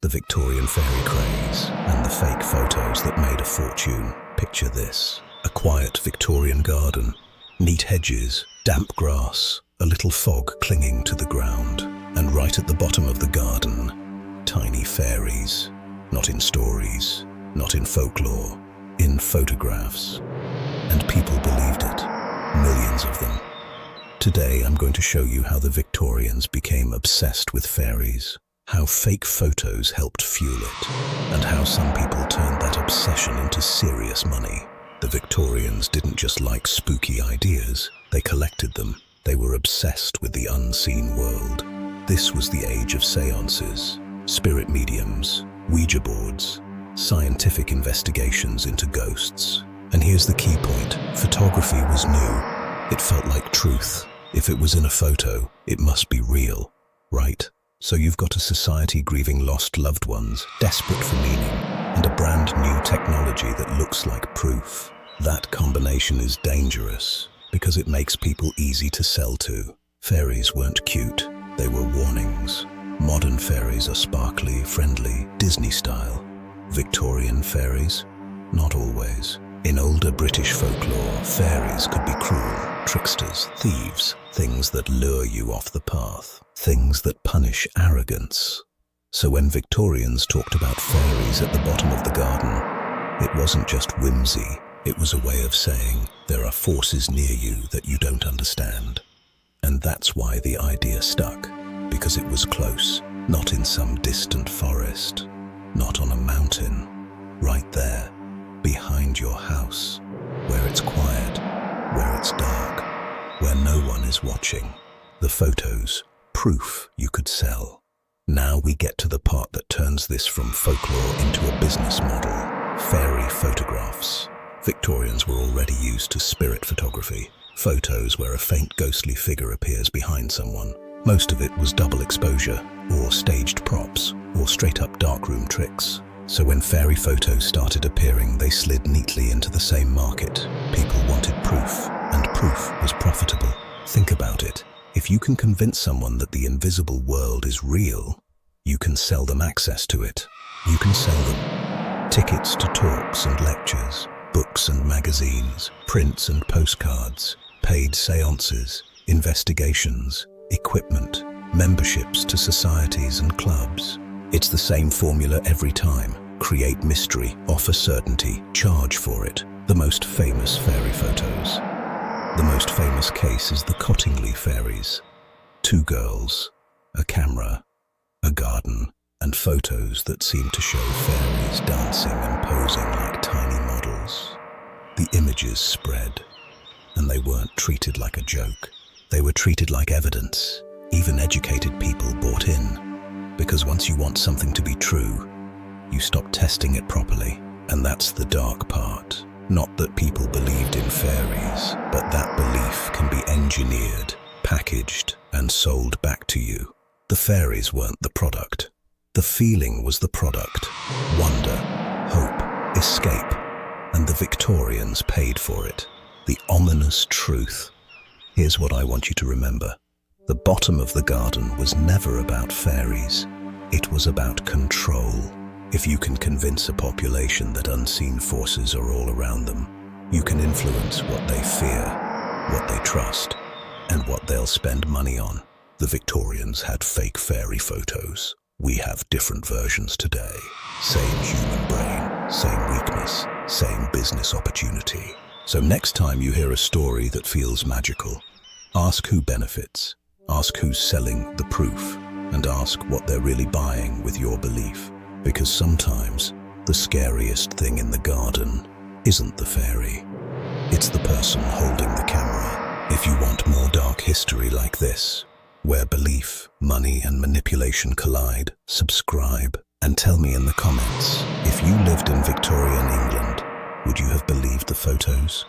The Victorian fairy craze and the fake photos that made a fortune. Picture this: a quiet Victorian garden, neat hedges, damp grass, a little fog clinging to the ground, and right at the bottom of the garden, tiny fairies. Not in stories, not in folklore, in photographs. And people believed it, millions of them. Today I'm going to show you how the Victorians became obsessed with fairies, how fake photos helped fuel it, and how some people turned that obsession into serious money. The Victorians didn't just like spooky ideas, they collected them. They were obsessed with the unseen world. This was the age of seances, spirit mediums, Ouija boards, scientific investigations into ghosts. And here's the key point: photography was new. It felt like truth. If it was in a photo, it must be real, right? So you've got a society grieving lost loved ones, desperate for meaning, and a brand new technology that looks like proof. That combination is dangerous because it makes people easy to sell to. Fairies weren't cute, they were warnings. Modern fairies are sparkly, friendly, Disney style. Victorian fairies? Not always. In older British folklore, fairies could be cruel, tricksters, thieves, things that lure you off the path, things that punish arrogance. So when Victorians talked about fairies at the bottom of the garden, it wasn't just whimsy, it was a way of saying there are forces near you that you don't understand. And that's why the idea stuck, because it was close, not in some distant forest, not on a mountain, right there, behind your house, where it's quiet, where it's dark, where no one is watching. The photos, proof you could sell. Now we get to the part that turns this from folklore into a business model: fairy photographs. Victorians were already used to spirit photography, photos where a faint ghostly figure appears behind someone. Most of it was double exposure, or staged props, or straight-up darkroom tricks. So when fairy photos started appearing, they slid neatly into the same market. People wanted proof, and proof was profitable. Think about it. If you can convince someone that the invisible world is real, you can sell them access to it. You can sell them tickets to talks and lectures, books and magazines, prints and postcards, paid seances, investigations, equipment, memberships to societies and clubs. It's the same formula every time. Create mystery, offer certainty, charge for it. The most famous fairy photos. The most famous case is the Cottingley fairies. 2 girls, a camera, a garden, and photos that seem to show fairies dancing and posing like tiny models. The images spread, and they weren't treated like a joke. They were treated like evidence. Even educated people bought in. Because once you want something to be true, you stop testing it properly. And that's the dark part. Not that people believed in fairies, but that belief can be engineered, packaged, and sold back to you. The fairies weren't the product. The feeling was the product. Wonder, hope, escape. And the Victorians paid for it. The ominous truth. Here's what I want you to remember. The bottom of the garden was never about fairies. It was about control. If you can convince a population that unseen forces are all around them, you can influence what they fear, what they trust, and what they'll spend money on. The Victorians had fake fairy photos. We have different versions today. Same human brain, same weakness, same business opportunity. So next time you hear a story that feels magical, ask who benefits. Ask who's selling the proof, and ask what they're really buying with your belief. Because sometimes the scariest thing in the garden isn't the fairy. It's the person holding the camera. If you want more dark history like this, where belief, money, and manipulation collide, subscribe and tell me in the comments, if you lived in Victorian England, would you have believed the photos?